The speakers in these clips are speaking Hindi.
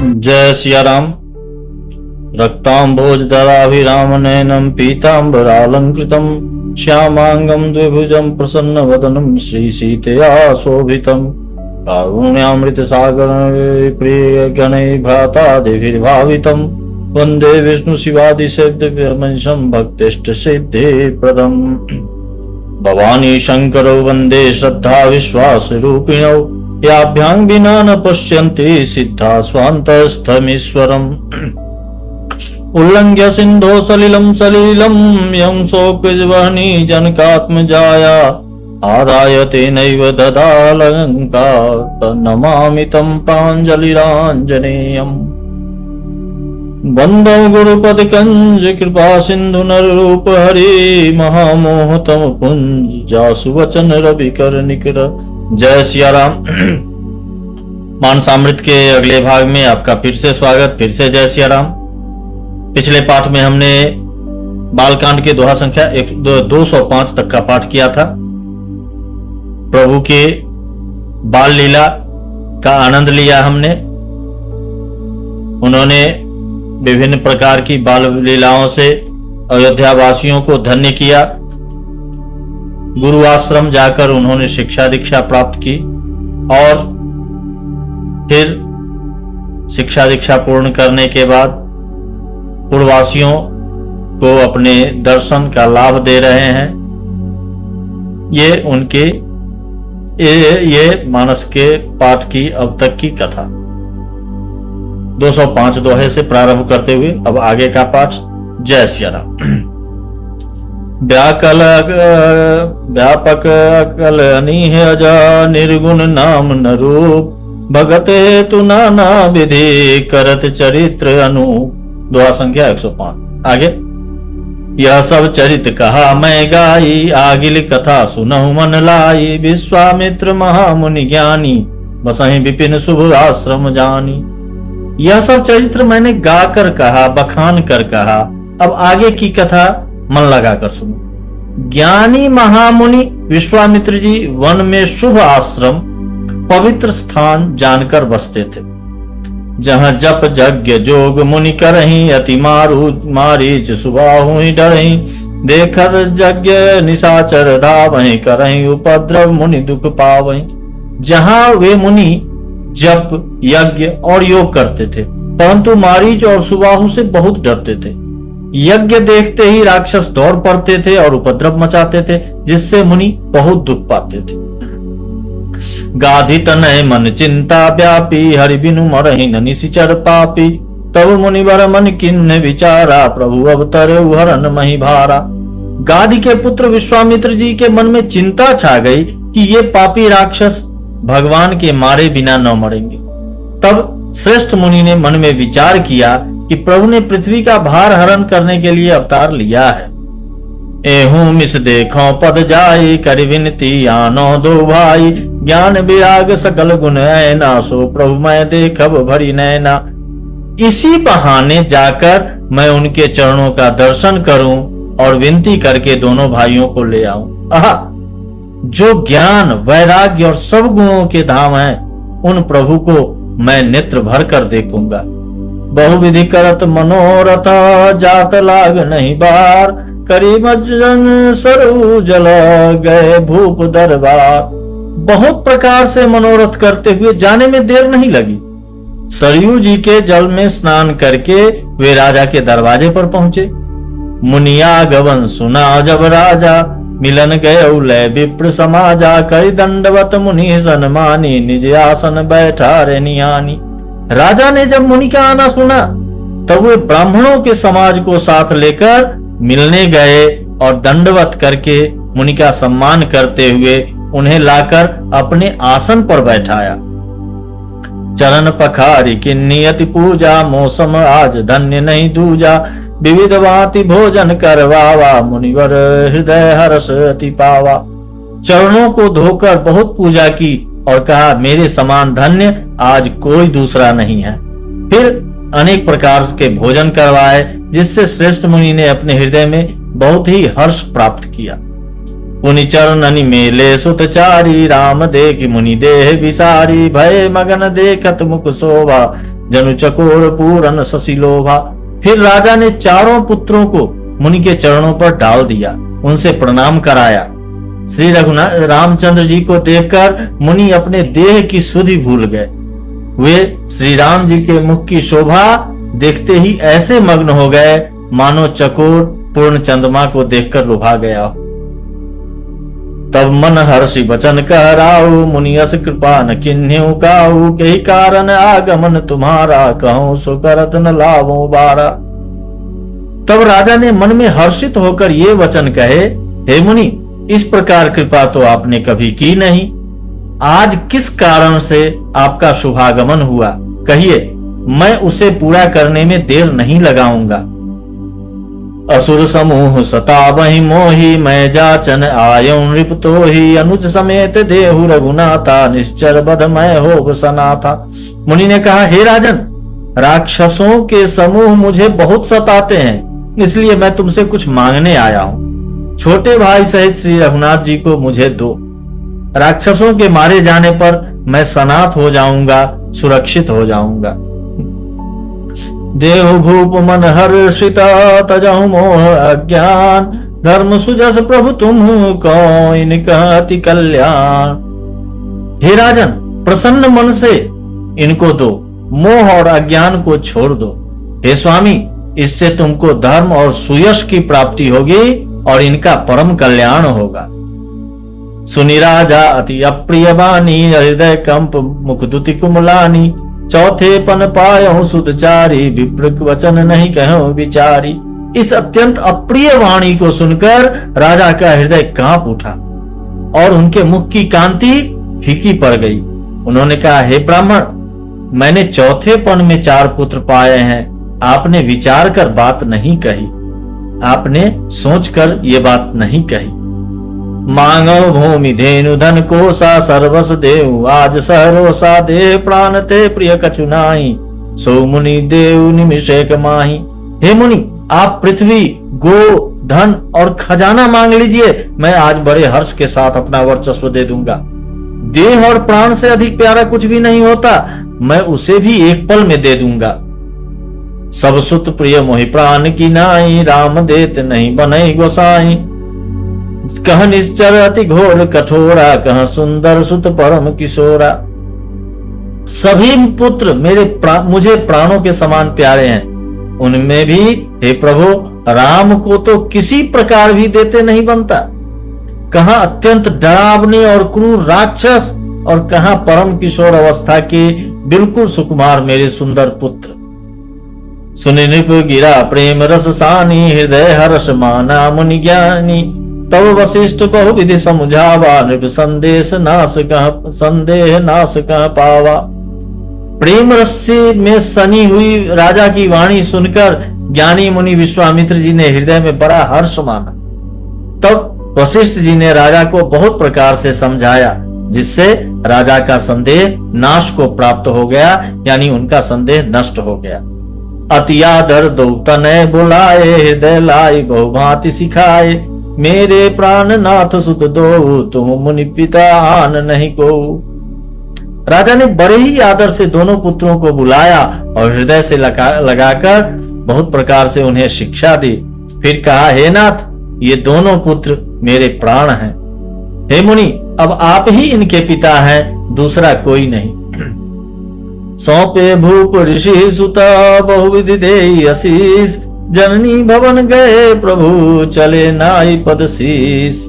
जय सिया राम। रक्तांभोजधराभिराम नयनं पीतांबरालंकृतं श्यामांगं द्विभुजं प्रसन्नवदनं श्रीसीतया शोभितं कारुण्यामृतसागरं प्रियगणैः भ्रातादिभिर्भावितं वन्दे विष्णुशिवादिसेव्यमनिशं भक्तिष्टसिद्धिप्रदम्। भवानी शंकरौ वन्दे श्रद्धा विश्वासरूपिणौ याभ्यां विना न पश्यन्ति सिद्धा स्वान्तस्थमीश्वरम्। उल्लङ्घ्य सिन्धो सलिलं सलिलं यं शोकवह्नि जनकात्मजाया आदाय तेनैव ददालङ्का तन्नमामि तं प्राञ्जलिराञ्जनेयम्। वन्दो गुरुपदकंज कृपा सिंधु नररूप हरि महामोहतम पुंज जासु वचन रवि कर निकर। जय सिया राम। मानसामृत के अगले भाग में आपका फिर से स्वागत, फिर से जय सिया राम। पिछले पाठ में हमने बालकांड के दोहा संख्या 205 तक का पाठ किया था। प्रभु के बाल लीला का आनंद लिया हमने। उन्होंने विभिन्न प्रकार की बाल लीलाओं से अयोध्या वासियों को धन्य किया। गुरु आश्रम जाकर उन्होंने शिक्षा दीक्षा प्राप्त की और फिर शिक्षा दीक्षा पूर्ण करने के बाद पूर्ववासियों को अपने दर्शन का लाभ दे रहे हैं। ये उनके ये मानस के पाठ की अब तक की कथा 205 दोहे से प्रारंभ करते हुए अब आगे का पाठ। जय सिया राम। व्यापक अकल अनीह अजा निर्गुण नाम न रूप भगत हेतु नाना विधि करत चरित्र अनूप। दोहा संख्या 105। आगे। यह सब चरित कहा मैं गाई आगिल कथा सुनहु मन लाई विश्वामित्र महामुनि ज्ञानी बसहि विपिन शुभ आश्रम जानी। यह सब चरित्र मैंने गाकर कहा, बखान कर कहा। अब आगे की कथा मन लगाकर सुनो। ज्ञानी महामुनि विश्वामित्र जी वन में शुभ आश्रम पवित्र स्थान जानकर बसते थे, जहां जप यज्ञ जोग मुनि करहीं अति मारीच सुबाहु ही डरहीं देखत यज्ञ निशाचर धावहीं करहीं उपद्रव मुनि दुख पावहीं। जहां वे मुनि जप यज्ञ और योग करते थे, परंतु मारीच और सुबाहु से बहुत डरते थे। यज्ञ देखते ही राक्षस दौड़ पड़ते थे और उपद्रव मचाते थे, जिससे मुनि बहुत दुख पाते थे। गाधी तनय मन चिंता व्यापी हरि बिनु मरहि न निशिचर पापी तब मुनिवर मन किन्ह विचारा प्रभु अवतरे हरन मही भारा। गाधी के पुत्र विश्वामित्र जी के मन में चिंता छा गई कि ये पापी राक्षस भगवान के मारे बिना न मरेंगे। तब श्रेष्ठ मुनि ने मन में विचार किया कि प्रभु ने पृथ्वी का भार हरण करने के लिए अवतार लिया है। एहू मिस देखो पद जाई कर विनती आनो दो भाई ज्ञान विराग सकल गुण ऐना सो प्रभु मैं देखब भरी नैना। इसी बहाने जाकर मैं उनके चरणों का दर्शन करूं और विनती करके दोनों भाइयों को ले आऊं। जो ज्ञान वैराग्य और सब गुणों के धाम हैं, उन प्रभु को मैं नेत्र भर कर देखूंगा। बहुविधि करत मनोरथ जात लाग नहीं बार करी मज्जन सरु जल गए भूप दरबार। बहुत प्रकार से मनोरथ करते हुए जाने में देर नहीं लगी। सरयू जी के जल में स्नान करके वे राजा के दरवाजे पर पहुंचे। मुनिया गवन सुना जब राजा मिलन गए लय विप्र समाजा कई दंडवत मुनि सन्मानी निज आसन बैठा रे नियानी। राजा ने जब मुनि का आना सुना तब वे ब्राह्मणों के समाज को साथ लेकर मिलने गए और दंडवत करके मुनि का सम्मान करते हुए उन्हें लाकर अपने आसन पर बैठाया। चरण पखारी की नियति पूजा मौसम आज धन्य नहीं दूजा विविध भांति भोजन करवावा मुनिवर हृदय हर्ष अति पावा। चरणों को धोकर बहुत पूजा की और कहा मेरे समान धन्य आज कोई दूसरा नहीं है। फिर अनेक प्रकार के भोजन करवाए, जिससे श्रेष्ठ मुनि ने अपने हृदय में बहुत ही हर्ष प्राप्त किया। पुनि चरणनि मेले सुतचारी राम देख मुनि देह विसारी भय मगन देखत मुख शोभा जनु चकोर पूरन ससिलोभा। फिर राजा ने चारों पुत्रों को मुनि के चरणों पर डाल दिया, उनसे प्रणाम कराया। श्री रघुनाथ रामचंद्र जी को देखकर मुनि अपने देह की सुधि भूल गए। वे श्री राम जी के मुख की शोभा देखते ही ऐसे मग्न हो गए मानो चकोर पूर्ण चंद्रमा को देखकर लुभा गया। तब मन हर्षि बचन कह राऊ, मुनि अस कृपा न किन्ह्यु काऊ। कही कारण आगमन तुम्हारा, कहूं सो करत न लाभो बारा। तब राजा ने मन में हर्षित होकर ये वचन कहे, हे मुनि, इस प्रकार कृपा तो आपने कभी की नहीं। आज किस कारण से आपका शुभागमन हुआ, कहिए, मैं उसे पूरा करने में देर नहीं लगाऊंगा। असुर समूह सतावहि मोहि, मैं जाचन आयौ नृपतोहि। अनुज समेत देहु रघुनाथा, निश्चर बध मैं होव सनाथा। मुनि ने कहा, हे राजन, राक्षसों के समूह मुझे बहुत सताते हैं, इसलिए मैं तुमसे कुछ मांगने आया हूं। छोटे भाई सहित श्री रघुनाथ जी को मुझे दो। राक्षसों के मारे जाने पर मैं सनाथ हो जाऊंगा, सुरक्षित हो जाऊंगा। देहु भूप मन हर्षिता, तजहु मोह अज्ञान। धर्म सुजस प्रभु तुम को, इनका अति कल्याण। हे राजन, प्रसन्न मन से इनको दो, मोह और अज्ञान को छोड़ दो। हे स्वामी, इससे तुमको धर्म और सुयश की प्राप्ति होगी और इनका परम कल्याण होगा। सुनि राजा अति अप्रिय बानी, हृदय कंप मुख दुति कुमलानी। चौथे पन पायो सुतचारी, विप्रक वचन नहीं कहो विचारी। इस अत्यंत अप्रिय वाणी को सुनकर राजा का हृदय कांप उठा और उनके मुख की कांति फीकी पड़ गई। उन्होंने कहा, हे ब्राह्मण, मैंने चौथे पन में 4 पुत्र पाए हैं। आपने विचार कर बात नहीं कही, आपने सोचकर ये बात नहीं कही। मांगो भूमि धेनु धन कोसा, सर्वस देव आज सहरोसा। देह प्राण ते प्रिय कछु नाहि, सो मुनि देव निमिषे कमाहि। हे मुनि, आप पृथ्वी, गो, धन और खजाना मांग लीजिए, मैं आज बड़े हर्ष के साथ अपना वर्चस्व दे दूंगा। देह और प्राण से अधिक प्यारा कुछ भी नहीं होता, मैं उसे भी एक पल में दे दूंगा। सब सुत प्रिय मोहि प्राण की नाई, राम देत नहीं बनई गोसाई। कह निश्चर अति घोर कठोरा, कह सुंदर सुत परम किशोरा। सभी पुत्र मुझे प्राणों के समान प्यारे हैं, उनमें भी हे प्रभु, राम को तो किसी प्रकार भी देते नहीं बनता। कहां अत्यंत डरावने और क्रूर राक्षस और कहां परम किशोर अवस्था के बिल्कुल सुकुमार मेरे सुंदर पुत्र। सुनि नृप गिरा प्रेम रस सानी, हृदय हर्ष माना मुनि ज्ञानी। तब वशिष्ठ बहुविधि समझावा, नृप संदेह नाश कह पावा। प्रेम रस में सनी हुई राजा की वाणी सुनकर ज्ञानी मुनि विश्वामित्र जी ने हृदय में बड़ा हर्ष माना। तब वशिष्ठ जी ने राजा को बहुत प्रकार से समझाया, जिससे राजा का संदेह नाश को प्राप्त हो गया, यानी उनका संदेह नष्ट हो गया। अति आदर दो तनय बुलाए, हृदय लाई बहुभांति सिखाए। मेरे प्राण नाथ सुत दो, तुम मुनि पिता आन नहीं को। राजा ने बड़े ही आदर से दोनों पुत्रों को बुलाया और हृदय से लगाकर बहुत प्रकार से उन्हें शिक्षा दी। फिर कहा, हे नाथ, ये दोनों पुत्र मेरे प्राण हैं। हे मुनि, अब आप ही इनके पिता हैं, दूसरा कोई नहीं। सौंपे भूप ऋषि सुता, बहुविधि देई आशीष। जननी भवन गए प्रभु, चले नाई पद शीस।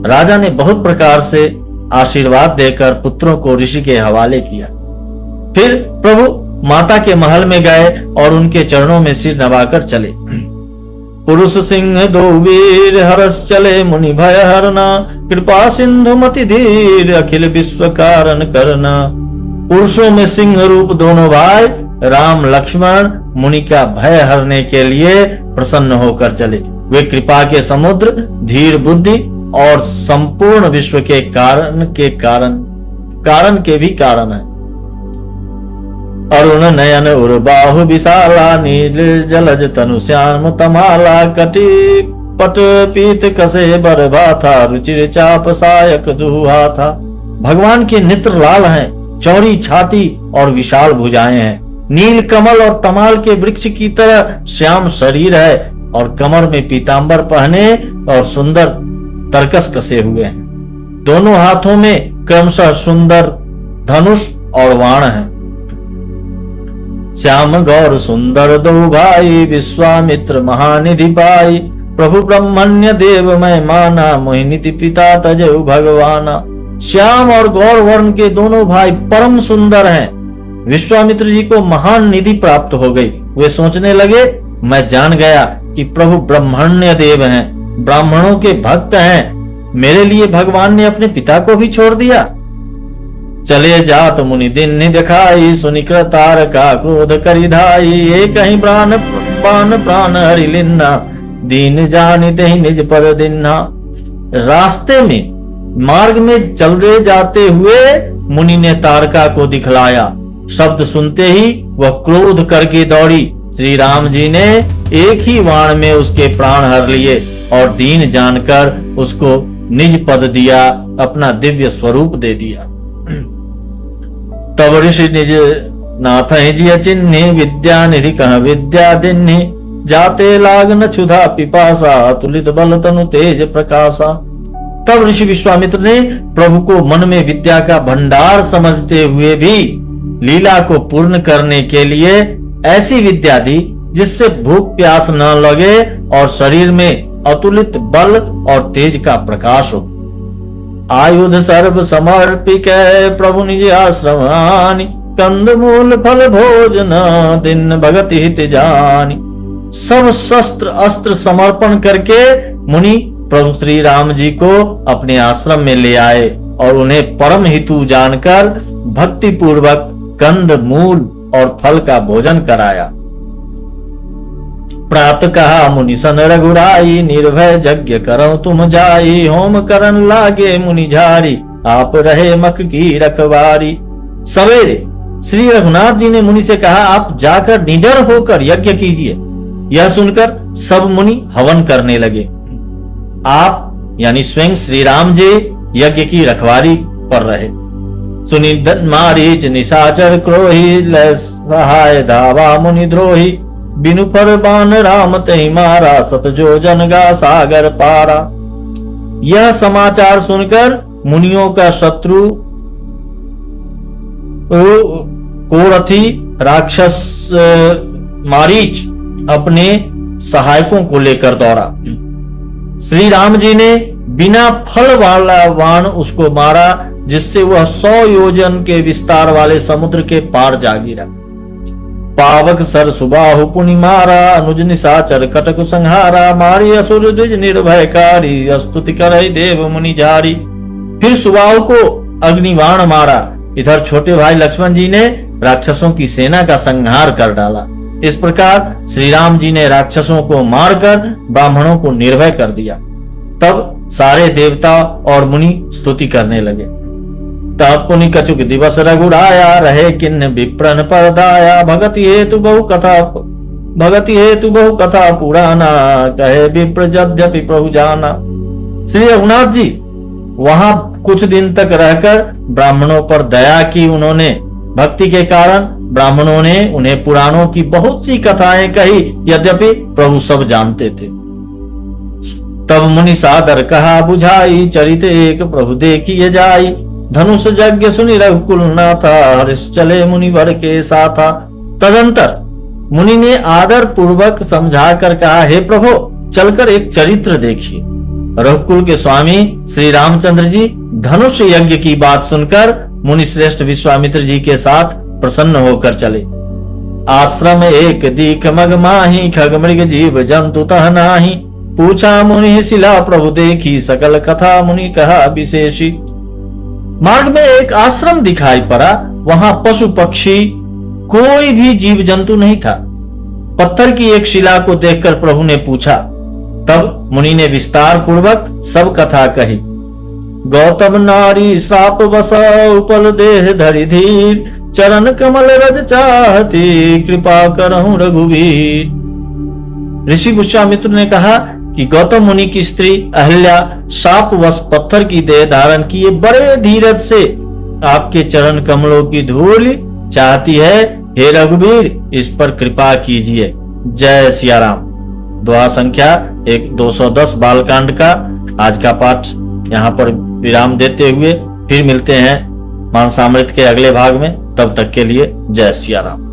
राजा ने बहुत प्रकार से आशीर्वाद देकर पुत्रों को ऋषि के हवाले किया। फिर प्रभु माता के महल में गए और उनके चरणों में सिर नवाकर चले। पुरुष सिंह दो वीर, हरस चले मुनि भय हरना। कृपा सिंधु मति धीर, अखिल विश्व कारण करना। पुरुषों में सिंह रूप दोनों भाई राम लक्ष्मण मुनि का भय हरने के लिए प्रसन्न होकर चले। वे कृपा के समुद्र, धीर बुद्धि और संपूर्ण विश्व के कारण के भी कारण है। अरुण नयन उर्बाहु विशाला, नील जलज तनु श्याम तमाला। कटी पट पीत कसे बरभा था, रुचिर चाप सायक दुहा था। भगवान के नेत्र लाल हैं, चौड़ी छाती और विशाल भुजाएं हैं। नील कमल और तमाल के वृक्ष की तरह श्याम शरीर है और कमर में पीतांबर पहने और सुंदर तरकस कसे हुए हैं। दोनों हाथों में क्रमशः सुंदर धनुष और बाण है। श्याम गौर सुंदर दो भाई, विश्वामित्र महानिधि पाई। प्रभु ब्रह्मण्य देव मैं माना, मोहिनीति पिता तजउ भगवाना। श्याम और गौर वर्ण के दोनों भाई परम सुंदर हैं। विश्वामित्र जी को महान निधि प्राप्त हो गई। वे सोचने लगे, मैं जान गया कि प्रभु ब्रह्मण्य देव हैं, ब्राह्मणों के भक्त हैं। मेरे लिए भगवान ने अपने पिता को भी छोड़ दिया। चले जात मुनि दिन दिखाई, सुनिकृत तारका क्रोध करिधाई। एक ही प्राण प्राण हरि लिन्ना, दीन जानिते ही निज पर दिन्ना। रास्ते में मार्ग में चलते जाते हुए मुनि ने तारका को दिखलाया। शब्द सुनते ही वह क्रोध करके दौड़ी। श्री राम जी ने एक ही वाण में उसके प्राण हर लिए और दीन जानकर उसको निज पद दिया, अपना दिव्य स्वरूप दे दिया। तब ऋषि निज नाथ जी चिन्ह, विद्या निधि कह विद्या दिन्हि। जाते लागन क्षुधा पिपासा, तुलित बल तनु तेज प्रकाशा। तब ऋषि विश्वामित्र ने प्रभु को मन में विद्या का भंडार समझते हुए भी लीला को पूर्ण करने के लिए ऐसी विद्या दी जिससे भूख प्यास न लगे और शरीर में अतुलित बल और तेज का प्रकाश हो। आयुध सर्व समर्पिक प्रभु निज आश्रम आनि, कंद मूल फल भोजन दिन भगत हित जानि। सब शस्त्र अस्त्र समर्पण करके मुनि प्रभु श्री राम जी को अपने आश्रम में ले आए और उन्हें परम हितु जानकर भक्ति पूर्वक कंद मूल और फल का भोजन कराया। प्रात कहा मुनि सन रघुराई, निर्भय यज्ञ करो तुम जाई। होम करन लागे मुनि झारी, आप रहे मख की रखवारी। सवेरे श्री रघुनाथ जी ने मुनि से कहा, आप जाकर निडर होकर यज्ञ कीजिए। यह सुनकर सब मुनि हवन करने लगे। आप यानी स्वयं श्री राम जी यज्ञ की रखवारी पर रहे। सुनि मारीच निशाचर क्रोही, लय सहाय धावा मुनि द्रोही। बिनु पर बान राम तहि मारा, सत जो जन गा सागर पारा। यह समाचार सुनकर मुनियों का शत्रु कोरथी राक्षस मारीच अपने सहायकों को लेकर दौड़ा। श्री राम जी ने बिना फल वाला बाण उसको मारा, जिससे वह 100 योजन के विस्तार वाले समुद्र के पार जा गिरा। पावक सर सुबाहु पुनि मारा, अनुज निशाचर कटक संहारा। मारी असुर द्विज निर्भयकारी, स्तुति करई देव मुनि जारी। फिर सुबाहु को अग्निबाण मारा। इधर छोटे भाई लक्ष्मण जी ने राक्षसों की सेना का संहार कर डाला। इस प्रकार श्री राम जी ने राक्षसों को मारकर ब्राह्मणों को निर्भय कर दिया। तब सारे देवता और मुनि स्तुति करने लगे। तब पुनि कछुक दिवस रघुराया, रहे किन्न विप्रन परदाया। भगति हेतु बहु कथा पुराना, कहे विप्र यद्यपि प्रभु जाना। श्री रघुनाथ जी वहां कुछ दिन तक रहकर ब्राह्मणों पर दया की। उन्होंने भक्ति के कारण ब्राह्मणों ने उन्हें पुराणों की बहुत सी कथाएं कही, यद्यपि प्रभु सब जानते थे। तब मुनि सादर कहा बुझाई, चरित एक प्रभु देखिए जाई। धनुष यज्ञ सुनि रघुकुल नाथा, हर्ष चले मुनि वर के साथा। तदंतर मुनि ने आदर पूर्वक समझा कर कहा, हे प्रभु चलकर एक चरित्र देखिए। रघुकुल के स्वामी श्री रामचंद्र जी धनुष यज्ञ की बात सुनकर मुनि श्रेष्ठ विश्वामित्र जी के साथ प्रसन्न होकर चले। आश्रम एक दीख मग माही, खग मृग जीव जंतु तह नाही। पूछा मुनि शिला प्रभु देखी, सकल कथा मुनि कहा विशेषी। मार्ग में एक आश्रम दिखाई पड़ा। वहां पशु पक्षी कोई भी जीव जंतु नहीं था। पत्थर की एक शिला को देखकर प्रभु ने पूछा। तब मुनि ने विस्तार पूर्वक सब कथा कही। गौतम नारी श्राप बस उपल देह धरि धीर, चरण कमल रज चाहती, कृपा करहु रघुवीर। ऋषि विश्वामित्र ने कहा कि गौतम मुनि की स्त्री अहल्या शापवश पत्थर की देह धारण किए बड़े धीरज से आपके चरण कमलों की धूल चाहती है। हे रघुवीर इस पर कृपा कीजिए। जय सिया राम। दोहा संख्या 210 बालकांड का आज का पाठ यहाँ पर विराम देते हुए फिर मिलते हैं मानसामृत के अगले भाग में। तब तक के लिए जय सिया राम।